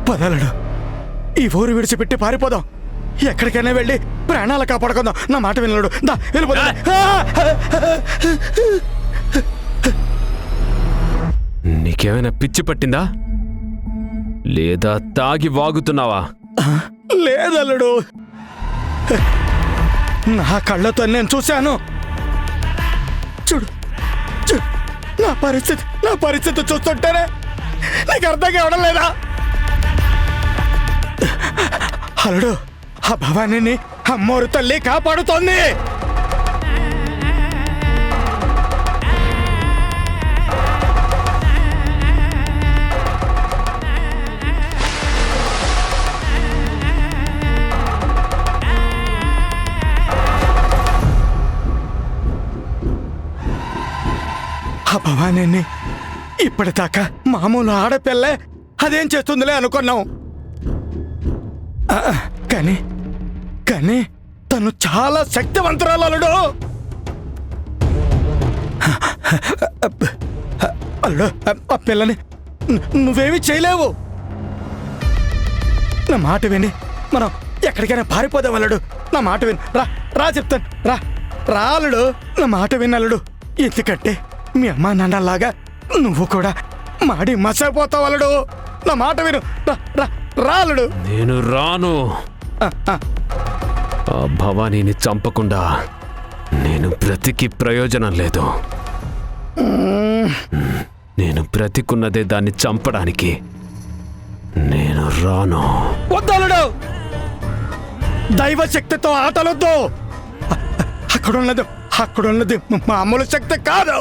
పదలడు, ఈ ఊరు విడిచిపెట్టి పారిపోదాం. ఎక్కడికైనా వెళ్ళి ప్రాణాలు కాపాడుకుందాం. నా మాట వినలేడు. దా వెళ్ళిపోదా. నీకేమైనా పిచ్చి పట్టిందా లేదా తాగి వాగుతున్నావా? లేదల్లుడు, నా కళ్ళతో నేను చూశాను. చూడు చూడు, నా పరిస్థితి చూస్తుంటేనే నీకు అర్థం కావడం లేదా? అల్లుడు, ఆ భవానీని అమ్మోరు తల్లి కాపాడుతోంది. ఆ భవానీని ఇప్పటిదాకా మామూలు ఆడపిల్లే అదేం చేస్తుందిలే అనుకున్నాం. కానీ కానీ తను చాలా శక్తివంతురాలు అల్లుడు. అల్లుడు, ఆ పిల్లని నువ్వేమీ చేయలేవు. నా మాట విని మనం ఎక్కడికైనా పారిపోదాం అల్లుడు. నా మాట విని రా చెప్తాను. రా అల్లుడు, నా మాట విని అల్లుడు. ఎందుకంటే మీ అమ్మా నాన్నలాగా నువ్వు కూడా మాడి మసైపోతావు అల్లుడు. నా మాట విను. రా అల్లుడు. నేను రాను. ఆ భవానీని చంపకుండా నేను బ్రతికి ప్రయోజనం లేదు. నేను బ్రతికున్నదే దాన్ని చంపడానికి. నేను రాను. వద్దలుడు, దైవ శక్తితో ఆటలొద్దు. అక్కడున్నది మామూలు శక్తి కాదు.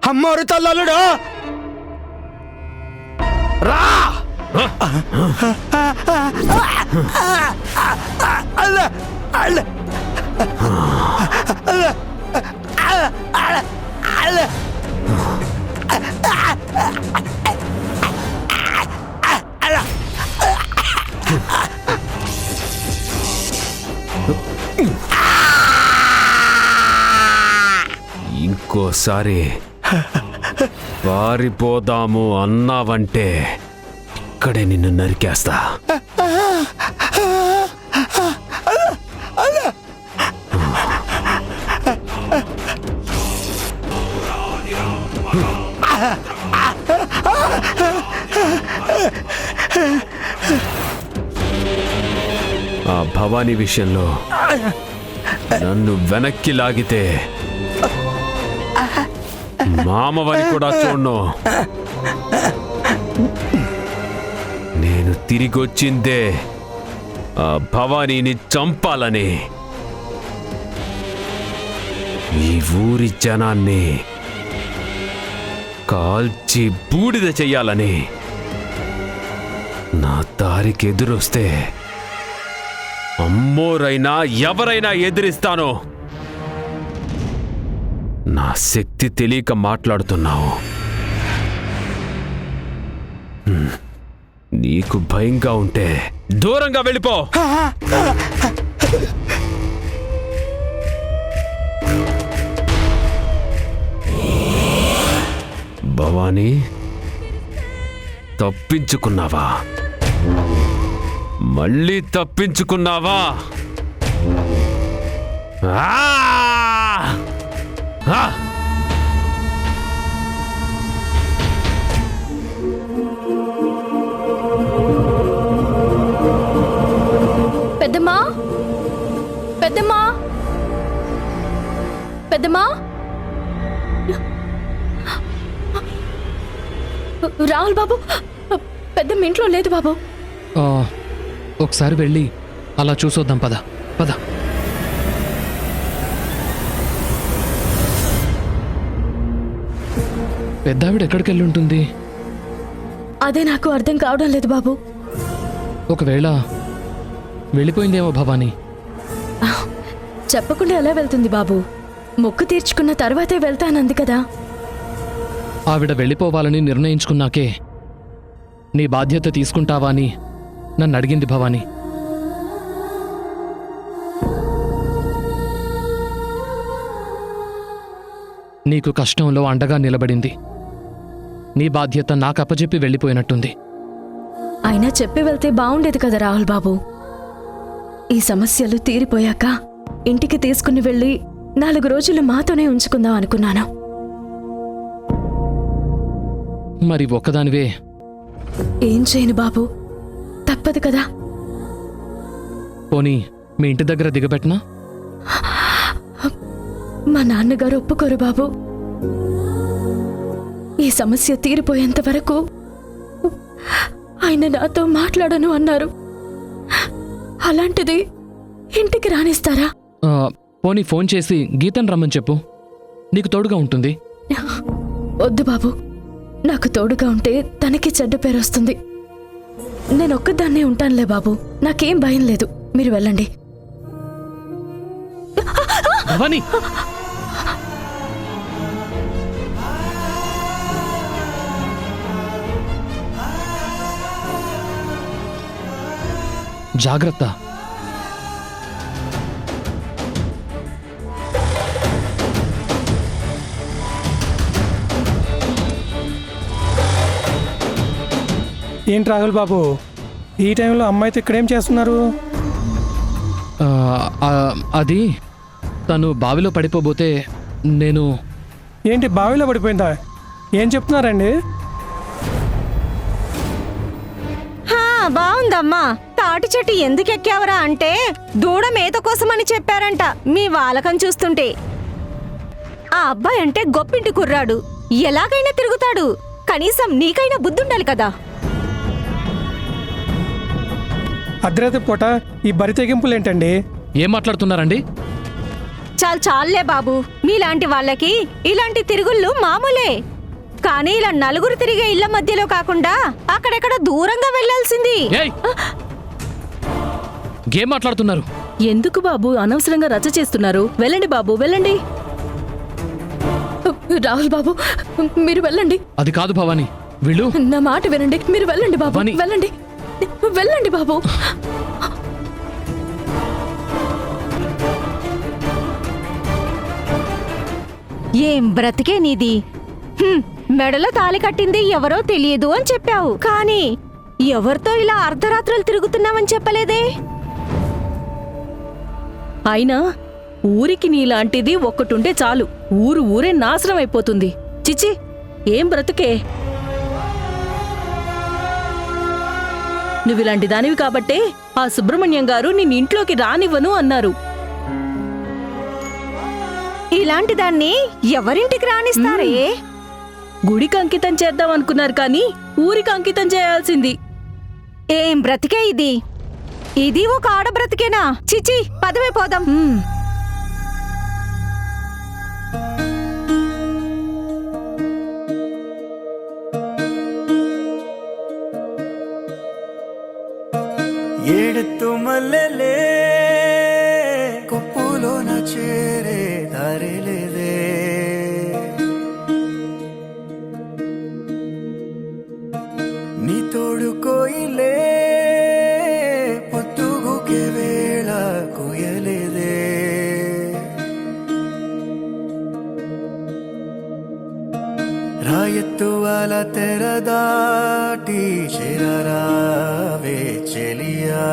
అమ్మోరు తల్లలుడు, రా. ఇంకోసారి పారిపోదాము అన్నావంటే ఇక్కడే నిన్ను నరికేస్తా. ఆ భవానీ విషయంలో నన్ను వెనక్కి లాగితే మామవని కూడా చూడ్ను. నేను తిరిగొచ్చిందే ఆ భవానీని చంపాలని, ఈ ఊరి జనాన్ని కాల్చి బూడిద చెయ్యాలని. నా దారికి ఎదురొస్తే అమ్మోరైనా ఎవరైనా ఎదిరిస్తాను. నా శక్తి తెలియక మాట్లాడుతున్నావు. నీకు భయంగా ఉంటే దూరంగా వెళ్ళిపో. భవానీ, తప్పించుకున్నావా? మళ్ళీ తప్పించుకున్నావా? పెద్దమ్మా, పెద్దమ్మా, పెద్దమ్మా, రాహుల్ బాబు, పెద్దమ్మ ఇంట్లో లేదు బాబు. ఒకసారి వెళ్ళి అలా చూసొద్దాం. పద పద. పెద్దావిడ ఎక్కడికి వెళ్ళి ఉంటుంది? అదే నాకు అర్థం కావడం లేదు బాబు. ఒకవేళ వెళ్ళిపోయిందేమో భవానీ. చెప్పకుండా ఎలా వెళ్తుంది బాబు? మొక్కు తీర్చుకున్న తర్వాతే వెళ్తానంది కదా. ఆవిడ వెళ్ళిపోవాలని నిర్ణయించుకున్నాకే నీ బాధ్యత తీసుకుంటావా అని నన్ను అడిగింది భవానీ. నీకు కష్టంలో అండగా నిలబడింది. నీ బాధ్యత నాకు అప్పజెప్పి వెళ్ళిపోయినట్టుంది. అయినా చెప్పి వెళ్తే బావుండేది కదా రాహుల్ బాబు. ఈ సమస్యలు తీరిపోయాక ఇంటికి తీసుకుని వెళ్ళి 4 రోజులు మాతోనే ఉంచుకుందాం అనుకున్నాను. మరి ఒక్కదానివే ఏం చేయను బాబు, తప్పదు కదా. పోనీ మీ ఇంటి దగ్గర దిగబెట్టినా? మా నాన్నగారు ఒప్పుకోరు బాబు. ఈ సమస్య తీరిపోయేంత వరకు ఆయన నాతో మాట్లాడను అన్నారు. అలాంటిది ఇంటికి రానిస్తారా? పోనీ ఫోన్ చేసి గీతను రమ్మని చెప్పు, నీకు తోడుగా ఉంటుంది. వద్దు బాబు, నాకు తోడుగా ఉంటే తనకి చెడ్డ పేరు వస్తుంది. నేనొక్కదాన్నే ఉంటానులే బాబు, నాకేం భయం లేదు. మీరు వెళ్ళండి. భవాని, జాగ్రత్త. ఏంటి రాహుల్ బాబు, ఈ టైంలో అమ్మాయితో ఇక్కడేం చేస్తున్నారు? అది తను బావిలో పడిపోబోతే నేను... ఏంటి బావిలో పడిపోయిందా? ఏం చెప్తున్నారండి? బావుందమ్మా. తాటి చెట్టు ఎందుకు ఎక్కావరా అంటే దూడ మేత కోసమని చెప్పారంట మీ వాలకం చూస్తుంటే. ఆ అబ్బాయి అంటే గొప్పింటి కుర్రాడు, ఎలాగైనా తిరుగుతాడు. కనీసం నీకైనా బుద్ధుండాలి కదా. అర్ధరాత్రి పూట ఈ బరి తెగింపులేంటండి? ఏం మాట్లాడుతున్నారండి? చాలే బాబు, మీలాంటి వాళ్ళకి ఇలాంటి తిరుగుళ్ళు మామూలే. కానీ ఇలా నలుగురు తిరిగే ఇళ్ల మధ్యలో కాకుండా అక్కడెక్కడ దూరంగా వెళ్లాల్సింది. ఏం మాట్లాడుతున్నారు? ఎందుకు బాబు అనవసరంగా రచ్చ చేస్తున్నారు? వెళ్ళండి బాబు, వెళ్ళండి. రాహుల్ బాబు, మీరు వెళ్ళండి. అది కాదు భవాని, వీళ్ళు... నా మాట వినండి, మీరు వెళ్ళండి బాబు. వెళ్ళండి, వెళ్ళండి బాబు. ఏం బ్రతికే నీది. మెడలో తాళి కట్టింది ఎవరో తెలియదు అని చెప్పావు, కానీ ఎవరితో ఇలా అర్ధరాత్రులు తిరుగుతున్నావని చెప్పలేదే. అయినా ఊరికి నీలాంటిది ఒక్కటుంటే చాలు, ఊరే నాశనం అయిపోతుంది. చిచి, ఏం బ్రతుకే. నువ్విలాంటి దానివి కాబట్టే ఆ సుబ్రహ్మణ్యం గారు నిన్నింట్లోకి రానివ్వను అన్నారు. ఇలాంటి దాన్ని ఎవరింటికి రానిస్తారే? గుడికి అంకితం చేద్దాం అనుకున్నారు కానీ ఊరికి అంకితం చేయాల్సింది. ఏం బ్రతికే ఇది. ఇది ఒక ఆడ బ్రతికేనా? చిచి, పదవే పోదాం. ఏడుతూ మల్లెలే కొప్పులోన చేరే దారిలేదే. నీ తోడు కోయిలే పొత్తుగుకే వేళ కోయలేదే. రాయెత్తు అల తెరదాటి చేరరావే చెలియా.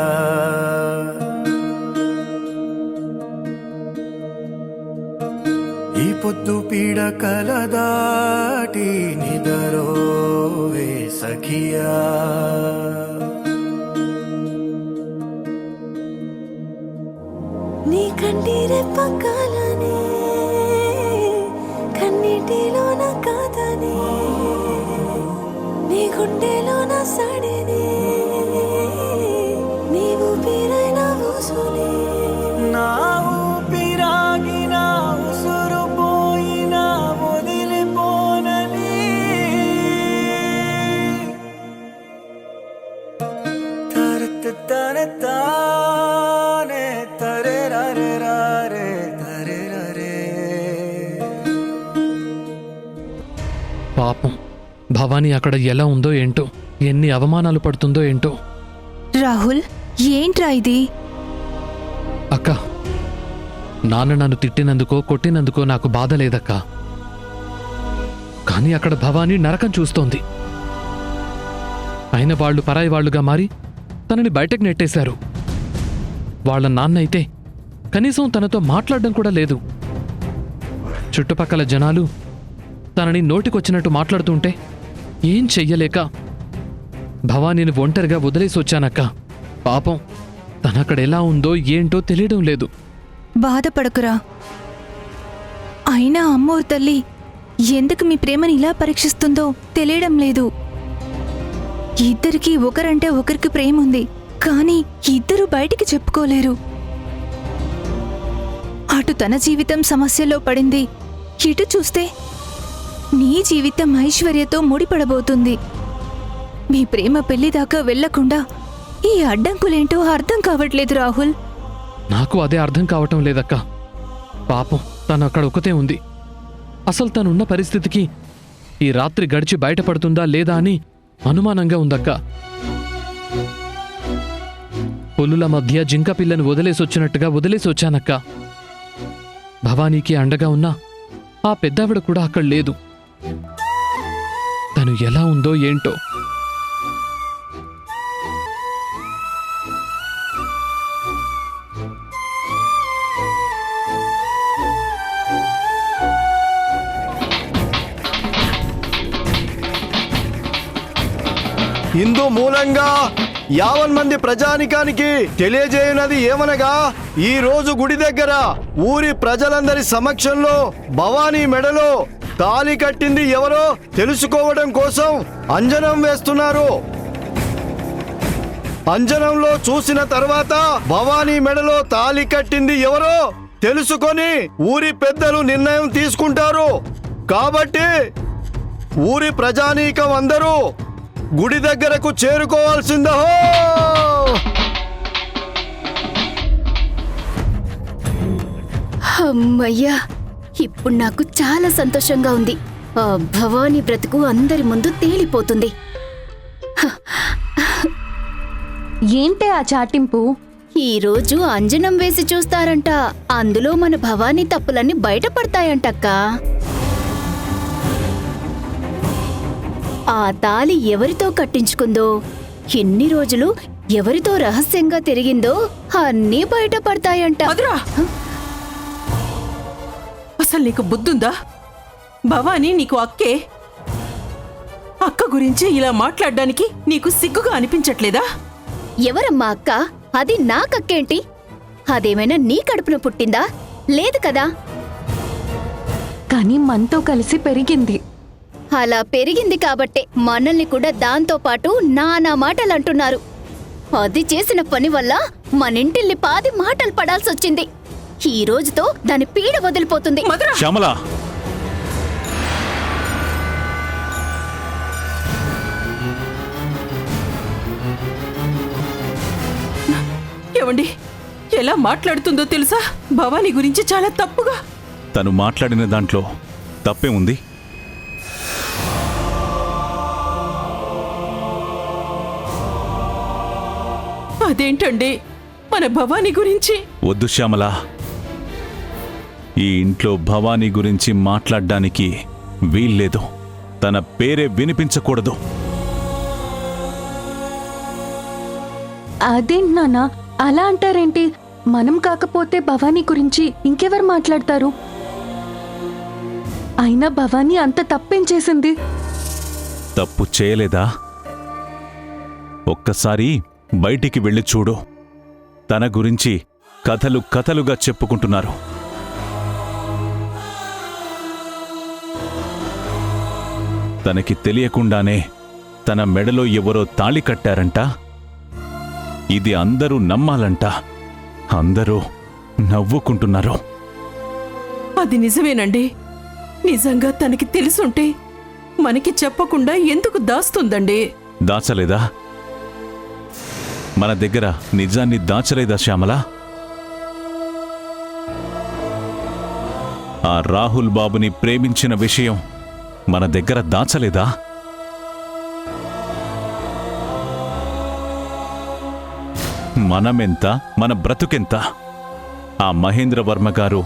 ఈ పొద్దు పీడ కలదాటి నిదరోవే సఖియా. నీ కంటిరే పక్కలనే కన్నీటిలోన కాదని, నీ గుండెలోన సడిని, నీవు పీరైన ఊసుని. నా ఊపిరాగిన ఉసురు పోయిన వదిలిపోనని. తరత తరతానే తరే రరే రారే తరే రరే. పాపం భవానీ అక్కడ ఎలా ఉందో ఏంటో, ఎన్ని అవమానాలు పడుతుందో ఏంటో. రాహుల్, ఏంట్రా ఇది? అక్క, నాన్న నన్ను తిట్టినందుకో కొట్టినందుకో నాకు బాధ లేదక్కా. కానీ అక్కడ భవానీ నరకం చూస్తోంది. అయిన వాళ్ళు పరాయి వాళ్లుగా మారి తనని బయటకు నెట్టేశారు. వాళ్ళ నాన్న అయితే కనీసం తనతో మాట్లాడడం కూడా లేదు. చుట్టుపక్కల జనాలు తనని నోటికొచ్చినట్టు మాట్లాడుతుంటే ఏం చెయ్యలేక భవానీని ఒంటరిగా వదిలేసి వచ్చానక్క. పాపం తనక్కడ ఎలా ఉందో ఏంటో తెలియడం లేదు. బాధపడకురా. అయినా అమ్మోరు తల్లి ఎందుకు మీ ప్రేమని ఇలా పరీక్షిస్తుందో తెలియడం లేదు. ఇద్దరికీ ఒకరంటే ఒకరికి ప్రేమ ఉంది, కానీ ఇద్దరు బయటికి చెప్పుకోలేరు. అటు తన జీవితం సమస్యలో పడింది, ఇటు చూస్తే నీ జీవితం ఐశ్వర్యతో ముడిపడబోతుంది. మీ ప్రేమ పెళ్లిదాకా వెళ్లకుండా ఈ అడ్డంకులేంటో అర్థం కావట్లేదు రాహుల్. నాకు అదే అర్థం కావటం లేదక్క. పాపం తను అక్కడ ఒకతే ఉంది. అసలు తనున్న పరిస్థితికి ఈ రాత్రి గడిచి బయటపడుతుందా లేదా అని అనుమానంగా ఉందక్క. పులుల మధ్య జింక పిల్లని వదిలేసొచ్చినట్టుగా వదిలేసొచ్చానక్క. భవానీకి అండగా ఉన్న ఆ పెద్దావిడ కూడా అక్కడ లేదు. తను ఎలా ఉందో ఏంటో. ఇందు మూలంగా 50 మంది ప్రజానికానికి తెలియజేయునది ఏమనగా, ఈ రోజు గుడి దగ్గర ఊరి ప్రజలందరి సమక్షంలో భవానీ మెడలో తాళి కట్టింది ఎవరో తెలుసుకోవడం కోసం అంజనం వేస్తున్నారు. అంజనంలో చూసిన తర్వాత భవానీ మెడలో తాళి కట్టింది ఎవరో తెలుసుకొని ఊరి పెద్దలు నిర్ణయం తీసుకుంటారు. కాబట్టి ఊరి ప్రజానీకం అందరూ గుడి దగ్గరకు చేరుకోవాల్సిందో. అమ్మయ్యా, ఇప్పుడు నాకు చాలా సంతోషంగా ఉంది. ఆ భవానీ బ్రతుకు అందరి ముందు తేలిపోతుంది. ఏంటే ఆ చాటింపు? ఈ రోజు అంజనం వేసి చూస్తారంట. అందులో మన భవానీ తప్పులన్నీ బయటపడతాయంటక్కా. ఆ తాళి ఎవరితో కట్టించుకుందో, ఎన్ని రోజులు ఎవరితో రహస్యంగా తిరిగిందో అన్నీ బయటపడతాయంట. అసలు నీకు బుద్ధుందా? భవానీ నీకు అక్కే. అక్క గురించి ఇలా మాట్లాడడానికి నీకు సిగ్గుగా అనిపించట్లేదా? ఎవరమ్మా అక్క? అది నాకక్కేంటి? అదేమైనా నీ కడుపున పుట్టిందా? లేదు కదా. కానీ మనతో కలిసి పెరిగింది. అలా పెరిగింది కాబట్టే మనల్ని కూడా దాంతో పాటు నానా మాటలు అంటున్నారు. అది చేసిన పని వల్ల మనింటిల్ని 10 మాటలు పడాల్సొచ్చింది. ఈ రోజుతో దాని పీడ వదిలిపోతుంది. శ్యామల, ఏమండి, ఎలా మాట్లాడుతుందో తెలుసా? భవానీ గురించి చాలా తప్పుగా. తను మాట్లాడిన దాంట్లో తప్పే ఉంది. అదేంటండి మన భవానీ గురించి? వద్దు శ్యామల, ఈ ఇంట్లో భవానీ గురించి మాట్లాడ్డానికి వీల్లేదు. తన పేరే వినిపించకూడదు. అదేంటి నాన్న అలా అంటారేంటి? మనం కాకపోతే భవానీ గురించి ఇంకెవరు మాట్లాడతారు? అయినా భవానీ అంత తప్పేం చేసింది? తప్పు చేయలేదా? ఒక్కసారి బయటికి వెళ్ళి చూడు. తన గురించి కథలు కథలుగా చెప్పుకుంటున్నారు. తనకి తెలియకుండానే తన మెడలో ఎవరో తాళి కట్టారంట. ఇది అందరూ నమ్మాలంట. అందరూ నవ్వుకుంటున్నారు. అది నిజమేనండి. నిజంగా తనకి తెలుసుంటే మనకి చెప్పకుండా ఎందుకు దాస్తుందండి? దాచలేదా? మన దగ్గర నిజాన్ని దాచలేదా శ్యామల? ఆ రాహుల్ బాబుని ప్రేమించిన విషయం మన దగ్గర దాచలేదా? మనమెంత, మన బ్రతుకెంత? ఆ మహేంద్ర వర్మ గారు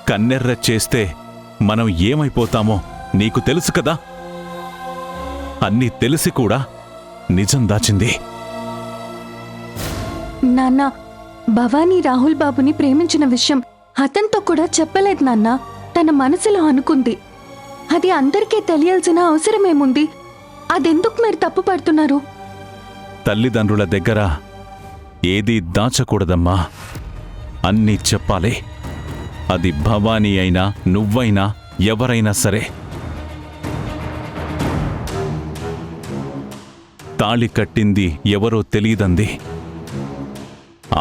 కన్నెర్ర చేస్తే మనం ఏమైపోతామో నీకు తెలుసు కదా. అన్నీ తెలిసి కూడా నిజం దాచింది. నాన్న, భవానీ రాహుల్ బాబుని ప్రేమించిన విషయం అతనితో కూడా చెప్పలేదు నాన్న. తన మనసులో అనుకుంది. అది అందరికీ తెలియాల్సిన అవసరమేముంది? అదెందుకు మీరు తప్పు పడుతున్నారు? తల్లిదండ్రుల దగ్గర ఏదీ దాచకూడదమ్మా. అన్నీ చెప్పాలి. అది భవానీ అయినా నువ్వైనా ఎవరైనా సరే. తాళి కట్టింది ఎవరో తెలియదంది.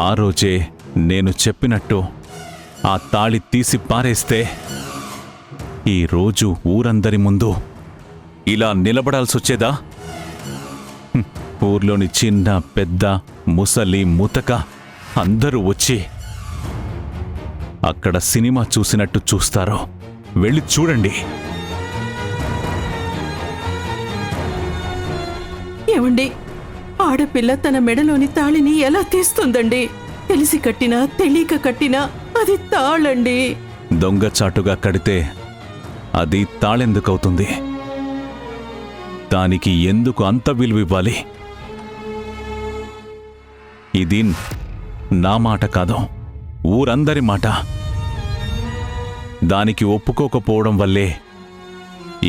ఆ రోజే నేను చెప్పినట్టు ఆ తాళి తీసి పారేస్తే ఈరోజు ఊరందరి ముందు ఇలా నిలబడాల్సొచ్చేదా? ఊర్లోని చిన్న పెద్ద ముసలి ముతక అందరూ వచ్చి అక్కడ సినిమా చూసినట్టు చూస్తారో వెళ్ళి చూడండి. ఏమండి, ఆడపిల్ల తన మెడలోని తాళిని ఎలా తీస్తుందండి? తెలిసి కట్టినా తెలియక కట్టినా అది తాళండి. దొంగచాటుగా కడితే అది తాళెందుకవుతుంది? దానికి ఎందుకు అంత విలువివ్వాలి? ఇది నా మాట కాదు, ఊరందరి మాట. దానికి ఒప్పుకోకపోవడం వల్లే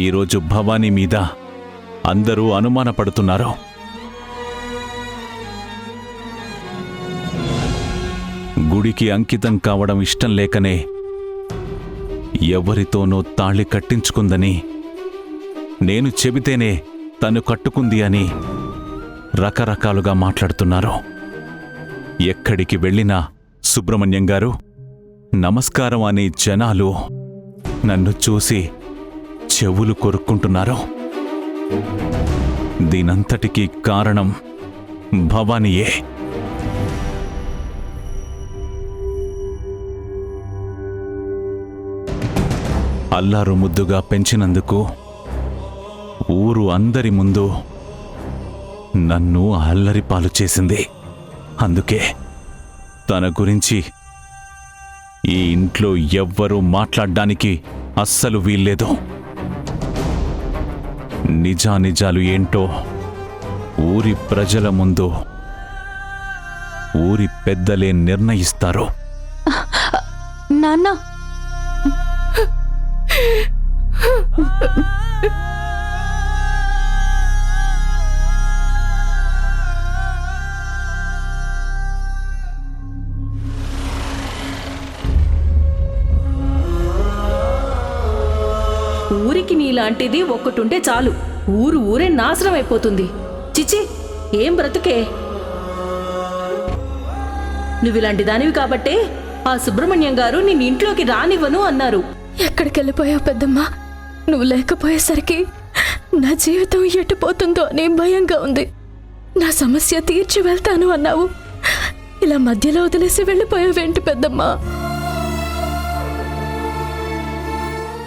ఈరోజు భవానీ మీద అందరూ అనుమానపడుతున్నారు. గుడికి అంకితం కావడం ఇష్టం లేకనే ఎవరితోనో తాళి కట్టించుకుందని, నేను చెబితేనే తను కట్టుకుంది అని రకరకాలుగా మాట్లాడుతున్నారు. ఎక్కడికి వెళ్ళినా సుబ్రహ్మణ్యం గారు నమస్కారం అనే జనాలు నన్ను చూసి చెవులు కొరుక్కుంటున్నారు. దీనంతటికీ కారణం భవానీయే. అల్లారు ముద్దుగా పెంచినందుకు ఊరు అందరి ముందు నన్ను అల్లరిపాలు చేసింది. అందుకే తన గురించి ఈ ఇంట్లో ఎవ్వరూ మాట్లాడ్డానికి అస్సలు వీల్లేదు. నిజానిజాలు ఏంటో ఊరి ప్రజల ముందు ఊరి పెద్దలే నిర్ణయిస్తారు. నాన్న, ఊరికి నీలాంటిది ఒక్కటుంటే చాలు, ఊరే నాశనం అయిపోతుంది. చిచి, ఏం బ్రతుకే! నువ్విలాంటి దానివి కాబట్టే ఆ సుబ్రహ్మణ్యం గారు నిన్ను ఇంట్లోకి రానివ్వను అన్నారు. ఎక్కడికి వెళ్ళిపోయావు పెద్దమ్మా? నువ్వు లేకపోయేసరికి నా జీవితం ఎట్టుపోతుందో అని భయంగా ఉంది. నా సమస్య తీర్చి వెళ్తాను అన్నావు, ఇలా మధ్యలో వదిలేసి వెళ్ళిపోయావేంటి పెద్దమ్మా?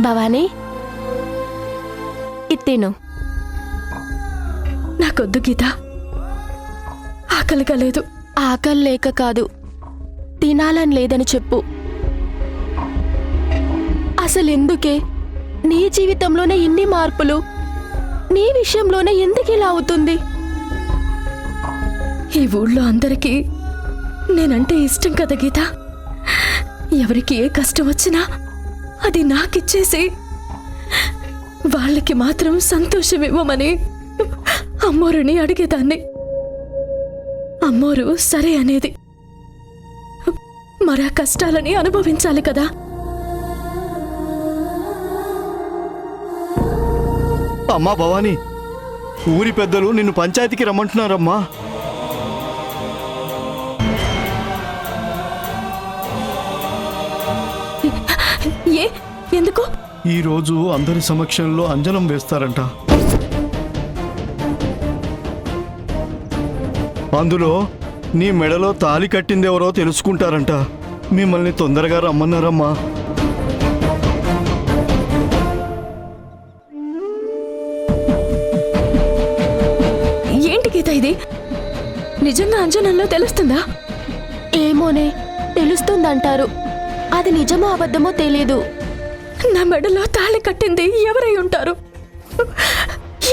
భవానీ, ఇత్తేను. నాకొద్దు గీత, ఆకలిగా లేదు. ఆకలి లేక కాదు, తినాలని లేదని చెప్పు. అసలెందుకే నీ జీవితంలోనే ఇన్ని మార్పులు? నీ విషయంలోనే ఎందుకు ఇలా అవుతుంది? ఈ ఊళ్ళో అందరికీ నేనంటే ఇష్టం కదా గీత. ఎవరికి ఏ కష్టం వచ్చినా అది నాకిచ్చేసి వాళ్ళకి మాత్రం సంతోషం ఇవ్వమని అమ్మోరుని అడిగేదాన్ని. అమ్మోరు సరే అనేది. మరా కష్టాలని అనుభవించాలి కదా. అమ్మా భవానీ, ఊరి పెద్దలు నిన్ను పంచాయతీకి రమ్మంటున్నారమ్మా. ఎందుకు? ఈరోజు అందరి సమక్షంలో అంజనం వేస్తారంట. అందులో నీ మెడలో తాళి కట్టిందెవరో తెలుసుకుంటారంట. మిమ్మల్ని తొందరగా రమ్మన్నారమ్మా. ఏంటి గీత ఇది? నిజంగా అంజనంలో తెలుస్తుందా? ఏమోనే, తెలుస్తుందంటారు. అది నిజమో అబద్ధమో తెలీదు. నా మెడలో తాళి కట్టింది ఎవరై ఉంటారు?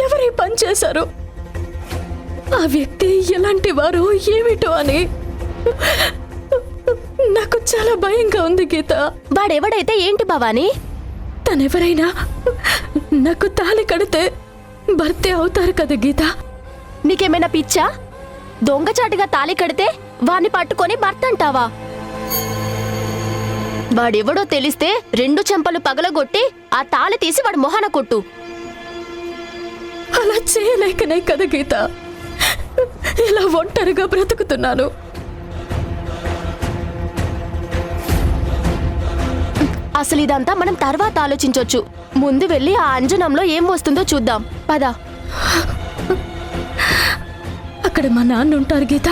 ఎవరై పనిచేశారు? ఆ వ్యక్తి ఎలాంటి వారు ఏమిటో అని నాకు చాలా భయంగా ఉంది గీత. వాడెవడైతే ఏంటి భవానీ? తనెవరైనా నాకు తాళి కడితే భర్తే అవుతారు కదా గీత. నీకేమైనా పిచ్చా? దొంగచాటుగా తాళి కడితే వాణ్ణి పట్టుకొని భర్త అంటావా? వాడెవడో తెలిస్తే 2 చెంపలు పగలగొట్టి ఆ తాళి తీసి వాడు మొహన కొట్టు. అలా చేయలేకనే కదా గీత ఇలా ఒంటరిగా బ్రతుకుతున్నాను. అసలు ఇదంతా మనం తర్వాత ఆలోచించొచ్చు. ముందు వెళ్ళి ఆ అంజనంలో ఏం వస్తుందో చూద్దాం. పద. అక్కడ మా నాన్న ఉంటారు గీత.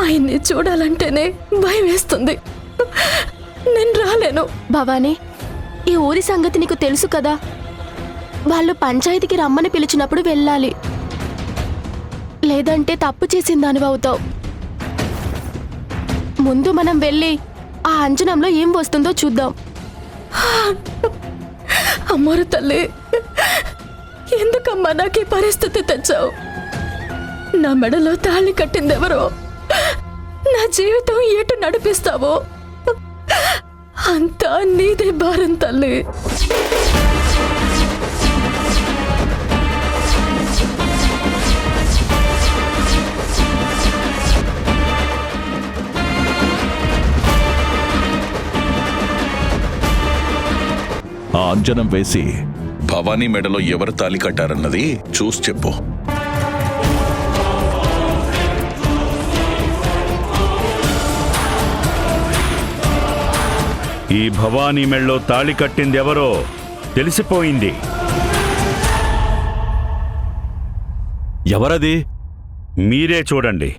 ఆయన్ని చూడాలంటేనే భయం వేస్తుంది. నేను రాలేను. భవానీ, ఈ ఊరి సంగతి నీకు తెలుసు కదా. వాళ్ళు పంచాయతీకి రమ్మని పిలిచినప్పుడు వెళ్ళాలి, లేదంటే తప్పు చేసిన దానివి అవుతావు. ముందు మనం వెళ్ళి ఆ అంజనంలో ఏం వస్తుందో చూద్దాం. అమ్మోరు తల్లి, ఎందుకమ్మా నాకు ఈ పరిస్థితి తెచ్చావు? నా మెడలో తాళి కట్టిందెవరో, నా జీవితం ఎటు నడిపిస్తావో అంతా నీదే భారం తల్లి. ఆ అంజనం వేసి భవానీ మెడలో ఎవరు తాలి కట్టారన్నది చూసి చెప్పు. ఈ భవానీ మెళ్ళో తాళి కట్టిందెవరో తెలిసిపోయింది. ఎవరది? మీరే చూడండి.